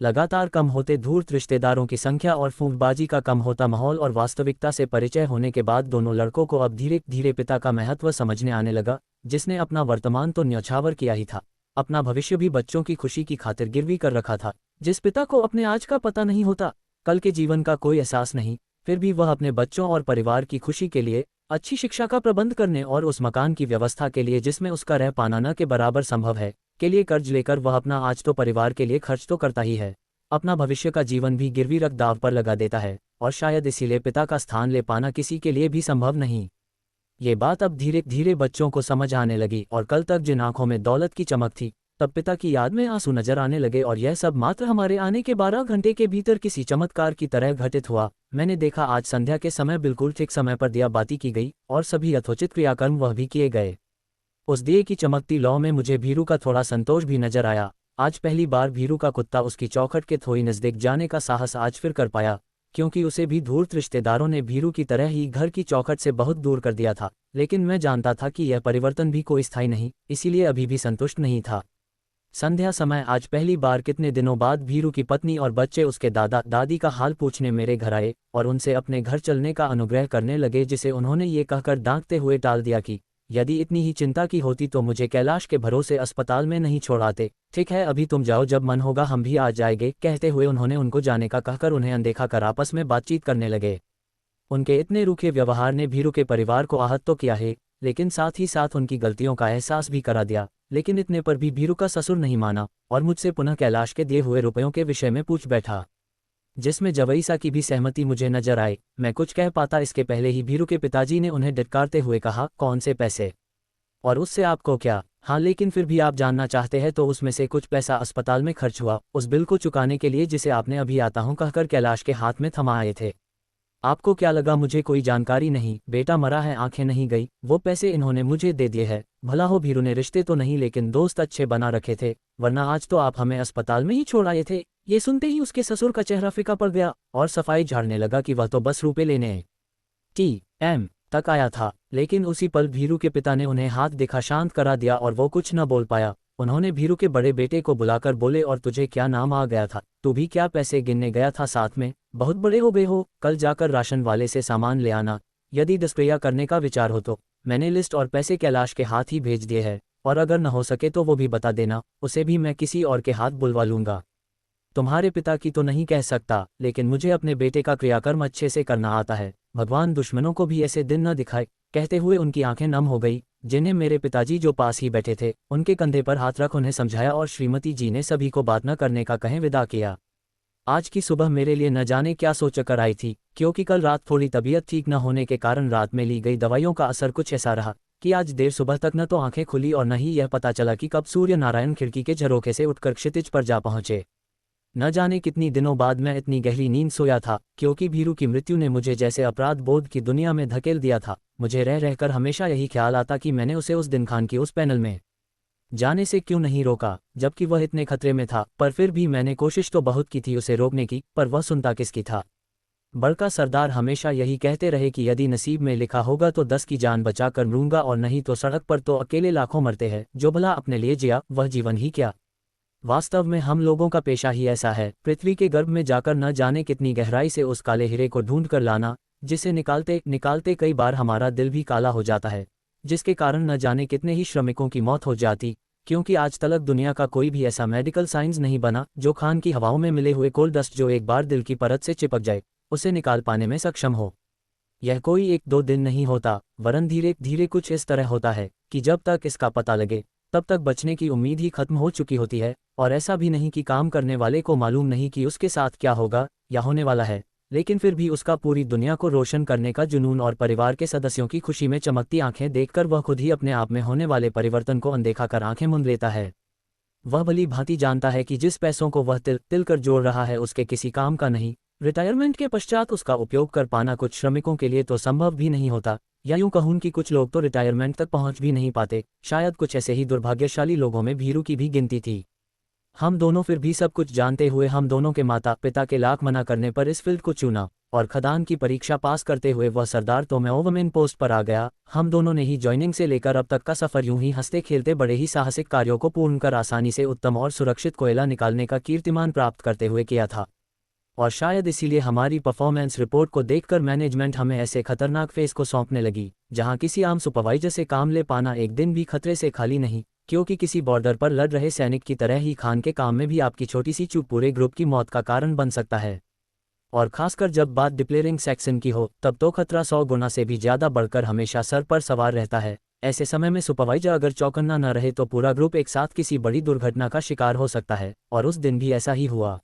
लगातार कम होते धूर्त रिश्तेदारों की संख्या और फूंकबाजी का कम होता माहौल और वास्तविकता से परिचय होने के बाद दोनों लड़कों को अब धीरे धीरे पिता का महत्व समझने आने लगा, जिसने अपना वर्तमान तो न्यौछावर किया ही था, अपना भविष्य भी बच्चों की खुशी की खातिर गिरवी कर रखा था। जिस पिता को अपने आज का पता नहीं होता, कल के जीवन का कोई एहसास नहीं, फिर भी वह अपने बच्चों और परिवार की खुशी के लिए, अच्छी शिक्षा का प्रबंध करने और उस मकान की व्यवस्था के लिए जिसमें उसका रह पाना न के बराबर संभव है, के लिए कर्ज लेकर वह अपना आज तो परिवार के लिए खर्च तो करता ही है, अपना भविष्य का जीवन भी गिरवी रख दाव पर लगा देता है, और शायद इसीलिए पिता का स्थान ले पाना किसी के लिए भी संभव नहीं। ये बात अब धीरे धीरे बच्चों को समझ आने लगी, और कल तक जिन आंखों में दौलत की चमक थी, तब पिता की याद में आंसू नजर आने लगे, और यह सब मात्र हमारे आने के 12 घंटे के भीतर किसी चमत्कार की तरह घटित हुआ। मैंने देखा आज संध्या के समय बिल्कुल ठीक समय पर दिया बाती की गई, और सभी यथोचित क्रियाकर्म वह भी किए गए। उस दिए की चमकती लौ में मुझे भीरू का थोड़ा संतोष भी नजर आया। आज पहली बार भीरू का कुत्ता उसकी चौखट के थोड़ी नजदीक जाने का साहस आज फिर कर पाया, क्योंकि उसे भी धूर्त रिश्तेदारों ने भीरू की तरह ही घर की चौखट से बहुत दूर कर दिया था। लेकिन मैं जानता था कि यह परिवर्तन भी कोई स्थायी नहीं, इसीलिए अभी भी संतुष्ट नहीं था। संध्या समय आज पहली बार कितने दिनों बाद भीरू की पत्नी और बच्चे उसके दादा दादी का हाल पूछने मेरे घर आए, और उनसे अपने घर चलने का अनुग्रह करने लगे, जिसे उन्होंने ये कहकर दांतते हुए टाल दिया कि यदि इतनी ही चिंता की होती तो मुझे कैलाश के भरोसे अस्पताल में नहीं छोड़ाते। ठीक है, अभी तुम जाओ, जब मन होगा हम भी आ जाएंगे। कहते हुए उन्होंने उनको जाने का कहकर उन्हें अनदेखा कर आपस में बातचीत करने लगे। उनके इतने रूखे व्यवहार ने भीरू के परिवार को आहत तो किया है, लेकिन साथ ही साथ उनकी गलतियों का एहसास भी करा दिया। लेकिन इतने पर भी भीरू का ससुर नहीं माना, और मुझसे पुनः कैलाश के दिए हुए रुपयों के विषय में पूछ बैठा, जिसमें जवईसा की भी सहमति मुझे नजर आई। मैं कुछ कह पाता इसके पहले ही भीरू के पिताजी ने उन्हें डिटकारते हुए कहा, कौन से पैसे, और उससे आपको क्या? हाँ, लेकिन फिर भी आप जानना चाहते हैं तो उसमें से कुछ पैसा अस्पताल में खर्च हुआ, उस बिल को चुकाने के लिए जिसे आपने अभी आता हूं कहकर कैलाश के हाथ में थमा आए थे। आपको क्या लगा मुझे कोई जानकारी नहीं? बेटा मरा है, आंखें नहीं गई, वो पैसे इन्होंने मुझे दे दिए हैं। भला हो भीरू ने रिश्ते तो नहीं लेकिन दोस्त अच्छे बना रखे थे, वरना आज तो आप हमें अस्पताल में ही छोड़ आए थे। ये सुनते ही उसके ससुर का चेहरा फीका पड़ गया, और सफाई झाड़ने लगा कि वह तो बस रुपए लेने टी.एम. तक आया था। लेकिन उसी पल भीरू के पिता ने उन्हें हाथ दिखा शांत करा दिया, और वो कुछ न बोल पाया। उन्होंने भीरू के बड़े बेटे को बुलाकर बोले, और तुझे क्या नाम आ गया था? तू भी क्या पैसे गिनने गया था साथ में? बहुत बड़े हो गए हो, कल जाकर राशन वाले से सामान ले आना। यदि डिस्प्रिया करने का विचार हो तो मैंने लिस्ट और पैसे कैलाश के हाथ ही भेज दिए हैं, और अगर न हो सके तो वो भी बता देना, उसे भी मैं किसी और के हाथ बुलवा लूंगा। तुम्हारे पिता की तो नहीं कह सकता, लेकिन मुझे अपने बेटे का क्रियाकर्म अच्छे से करना आता है। भगवान दुश्मनों को भी ऐसे दिन न दिखाए। कहते हुए उनकी आंखें नम हो गई, जिन्हें मेरे पिताजी जो पास ही बैठे थे उनके कंधे पर हाथ रख उन्हें समझाया, और श्रीमती जी ने सभी को बात न करने का कहें विदा किया। आज की सुबह मेरे लिए न जाने क्या सोच कर आई थी, क्योंकि कल रात थोड़ी तबीयत ठीक न होने के कारण रात में ली गई दवाइयों का असर कुछ ऐसा रहा कि आज देर सुबह तक न तो आंखें खुली और न ही यह पता चला कि कब सूर्य नारायण खिड़की के झरोखे से उठकर क्षितिज पर जा पहुंचे। न जाने कितनी दिनों बाद मैं इतनी गहरी नींद सोया था, क्योंकि भीरू की मृत्यु ने मुझे जैसे अपराध बोध की दुनिया में धकेल दिया था। मुझे रह रहकर हमेशा यही ख्याल आता कि मैंने उसे उस दिन खान की उस पैनल में जाने से क्यों नहीं रोका, जबकि वह इतने खतरे में था। पर फिर भी मैंने कोशिश तो बहुत की थी उसे रोकने की, पर वह सुनता किसकी था। बड़का सरदार हमेशा यही कहते रहे कि यदि नसीब में लिखा होगा तो 10 की जान बचा कर मरूंगा, और नहीं तो सड़क पर तो अकेले लाखों मरते हैं। जो भला अपने लिए जिया वह जीवन ही क्या। वास्तव में हम लोगों का पेशा ही ऐसा है, पृथ्वी के गर्भ में जाकर न जाने कितनी गहराई से उस काले हीरे को ढूंढ कर लाना, जिसे निकालते निकालते कई बार हमारा दिल भी काला हो जाता है, जिसके कारण न जाने कितने ही श्रमिकों की मौत हो जाती। क्योंकि आज तक दुनिया का कोई भी ऐसा मेडिकल साइंस नहीं बना जो खान की हवाओं में मिले हुए कोल डस्ट जो एक बार दिल की परत से चिपक जाए उसे निकाल पाने में सक्षम हो। यह कोई 1-2 दिन नहीं होता, वरन धीरे धीरे कुछ इस तरह होता है कि जब तक इसका पता लगे तब तक बचने की उम्मीद ही खत्म हो चुकी होती है। और ऐसा भी नहीं कि काम करने वाले को मालूम नहीं कि उसके साथ क्या होगा या होने वाला है, लेकिन फिर भी उसका पूरी दुनिया को रोशन करने का जुनून और परिवार के सदस्यों की खुशी में चमकती आंखें देखकर वह खुद ही अपने आप में होने वाले परिवर्तन को अनदेखा कर आंखें मूंद लेता है। वह भली भांति जानता है कि जिस पैसों को वह तिल तिल कर जोड़ रहा है उसके किसी काम का नहीं। रिटायरमेंट के पश्चात उसका उपयोग कर पाना कुछ श्रमिकों के लिए तो संभव भी नहीं होता, या यूं कहूं कि कुछ लोग तो रिटायरमेंट तक पहुंच भी नहीं पाते। शायद कुछ ऐसे ही दुर्भाग्यशाली लोगों में भीरू की भी गिनती थी। हम दोनों फिर भी सब कुछ जानते हुए हम दोनों के माता पिता के लाख मना करने पर इस फील्ड को चुना, और खदान की परीक्षा पास करते हुए वह सरदार तो मैं ओवरमैन पोस्ट पर आ गया। हम दोनों ने ही जॉइनिंग से लेकर अब तक का सफर यूं ही हंसते खेलते बड़े ही साहसिक कार्यों को पूर्ण कर आसानी से उत्तम और सुरक्षित कोयला निकालने का कीर्तिमान प्राप्त करते हुए किया था। और शायद इसीलिए हमारी परफॉर्मेंस रिपोर्ट को देखकर मैनेजमेंट हमें ऐसे खतरनाक फेस को सौंपने लगी, जहां किसी आम सुपरवाइजर से काम ले पाना एक दिन भी खतरे से खाली नहीं, क्योंकि किसी बॉर्डर पर लड़ रहे सैनिक की तरह ही खान के काम में भी आपकी छोटी सी चूक पूरे ग्रुप की मौत का कारण बन सकता है। और खासकर जब बात डिप्लेयरिंग सेक्शन की हो, तब तो खतरा 100 गुना से भी ज़्यादा बढ़कर हमेशा सर पर सवार रहता है। ऐसे समय में सुपरवाइजर अगर चौकन्ना न रहे तो पूरा ग्रुप एक साथ किसी बड़ी दुर्घटना का शिकार हो सकता है, और उस दिन भी ऐसा ही हुआ।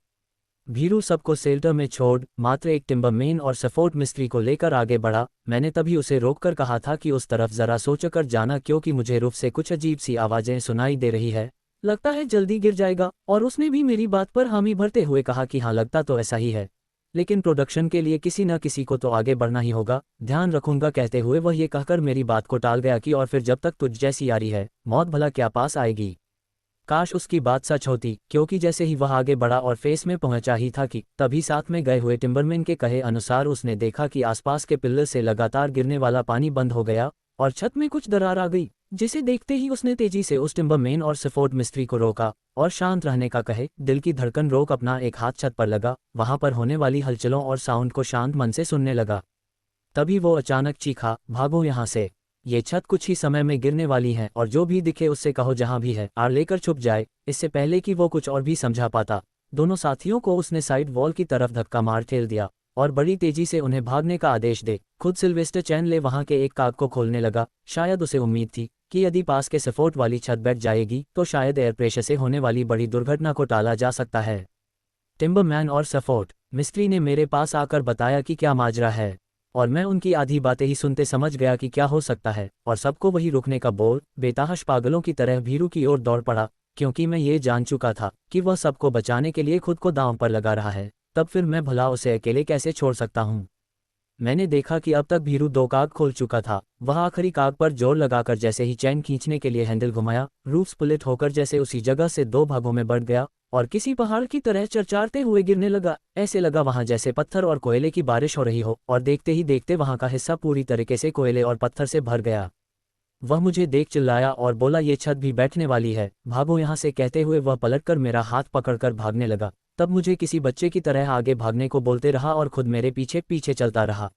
भीरू सबको शेल्टर में छोड़ मात्र एक टिम्बरमैन और सपोर्ट मिस्त्री को लेकर आगे बढ़ा। मैंने तभी उसे रोककर कहा था कि उस तरफ जरा सोचकर जाना, क्योंकि मुझे रूफ से कुछ अजीब सी आवाज़ें सुनाई दे रही है। लगता है जल्दी गिर जाएगा। और उसने भी मेरी बात पर हामी भरते हुए कहा कि हाँ, लगता तो ऐसा ही है, लेकिन प्रोडक्शन के लिए किसी न किसी को तो आगे बढ़ना ही होगा, ध्यान रखूंगा। कहते हुए वह ये कहकर मेरी बात को टाल गया कि और फिर जब तक तुझ जैसी यारी है, मौत भला क्या पास आएगी। काश उसकी बात सच होती, क्योंकि जैसे ही वह आगे बढ़ा और फेस में पहुंचा ही था कि तभी साथ में गए हुए टिम्बरमैन के कहे अनुसार उसने देखा कि आसपास के पिल्लर से लगातार गिरने वाला पानी बंद हो गया और छत में कुछ दरार आ गई, जिसे देखते ही उसने तेजी से उस टिम्बरमैन और सपोर्ट मिस्त्री को रोका और शांत रहने का कहे। दिल की धड़कन रोक अपना एक हाथ छत पर लगा, वहां पर होने वाली हलचलों और साउंड को शांत मन से सुनने लगा। तभी वो अचानक चीखा, भागो यहाँ से, ये छत कुछ ही समय में गिरने वाली है, और जो भी दिखे उससे कहो जहां भी है आड़ लेकर छुप जाए। इससे पहले कि वो कुछ और भी समझा पाता, दोनों साथियों को उसने साइड वॉल की तरफ धक्का मार ठेल दिया और बड़ी तेजी से उन्हें भागने का आदेश दे खुद सिल्वेस्टर चैनले वहां के एक काग को खोलने लगा। शायद उसे उम्मीद थी कि यदि पास के सपोर्ट वाली छत बैठ जाएगी तो शायद एयर प्रेशर से होने वाली बड़ी दुर्घटना को टाला जा सकता है। टिम्बरमैन और सपोर्ट मिस्त्री ने मेरे पास आकर बताया कि क्या माजरा है, और मैं उनकी आधी बातें ही सुनते समझ गया कि क्या हो सकता है, और सबको वही रुकने का बोल बेतहाश पागलों की तरह भीरू की ओर दौड़ पड़ा, क्योंकि मैं ये जान चुका था कि वह सबको बचाने के लिए खुद को दांव पर लगा रहा है। तब फिर मैं भला उसे अकेले कैसे छोड़ सकता हूँ। मैंने देखा कि अब तक भीरू 2 काग खोल चुका था। वह आखिरी काग पर जोर लगाकर जैसे ही चैन खींचने के लिए हैंडल घुमाया, रूफ स्प्लिट होकर जैसे उसी जगह से 2 भागों में बढ़ गया और किसी पहाड़ की तरह चरचारते हुए गिरने लगा। ऐसे लगा वहां जैसे पत्थर और कोयले की बारिश हो रही हो, और देखते ही देखते वहां का हिस्सा पूरी तरीके से कोयले और पत्थर से भर गया। वह मुझे देख चिल्लाया और बोला, ये छत भी बैठने वाली है, भागो यहाँ से। कहते हुए वह पलटकर मेरा हाथ पकड़कर भागने लगा। तब मुझे किसी बच्चे की तरह आगे भागने को बोलते रहा और खुद मेरे पीछे पीछे चलता रहा।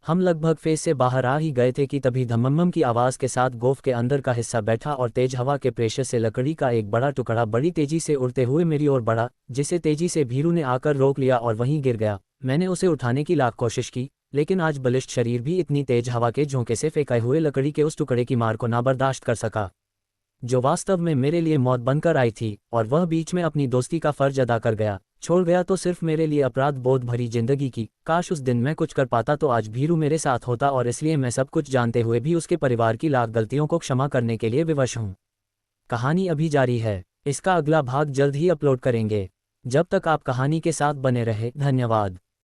हम लगभग फेस से बाहर आ ही गए थे कि तभी धमम्मम की आवाज़ के साथ गोफ के अंदर का हिस्सा बैठा और तेज हवा के प्रेशर से लकड़ी का एक बड़ा टुकड़ा बड़ी तेजी से उड़ते हुए मेरी ओर बढ़ा, जिसे तेजी से भीरू ने आकर रोक लिया और वहीं गिर गया। मैंने उसे उठाने की लाख कोशिश की, लेकिन आज बलिष्ठ शरीर भी इतनी तेज हवा के झोंके से फेंकाए हुए लकड़ी के उस टुकड़े की मार को ना बर्दाश्त कर सका, जो वास्तव में मेरे लिए मौत बनकर आई थी। और वह बीच में अपनी दोस्ती का फर्ज अदा कर गया, छोड़ गया तो सिर्फ मेरे लिए अपराध बोध भरी जिंदगी की। काश उस दिन मैं कुछ कर पाता तो आज भीरू मेरे साथ होता, और इसलिए मैं सब कुछ जानते हुए भी उसके परिवार की लाख गलतियों को क्षमा करने के लिए विवश हूँ। कहानी अभी जारी है, इसका अगला भाग जल्द ही अपलोड करेंगे। जब तक आप कहानी के साथ बने रहे, धन्यवाद।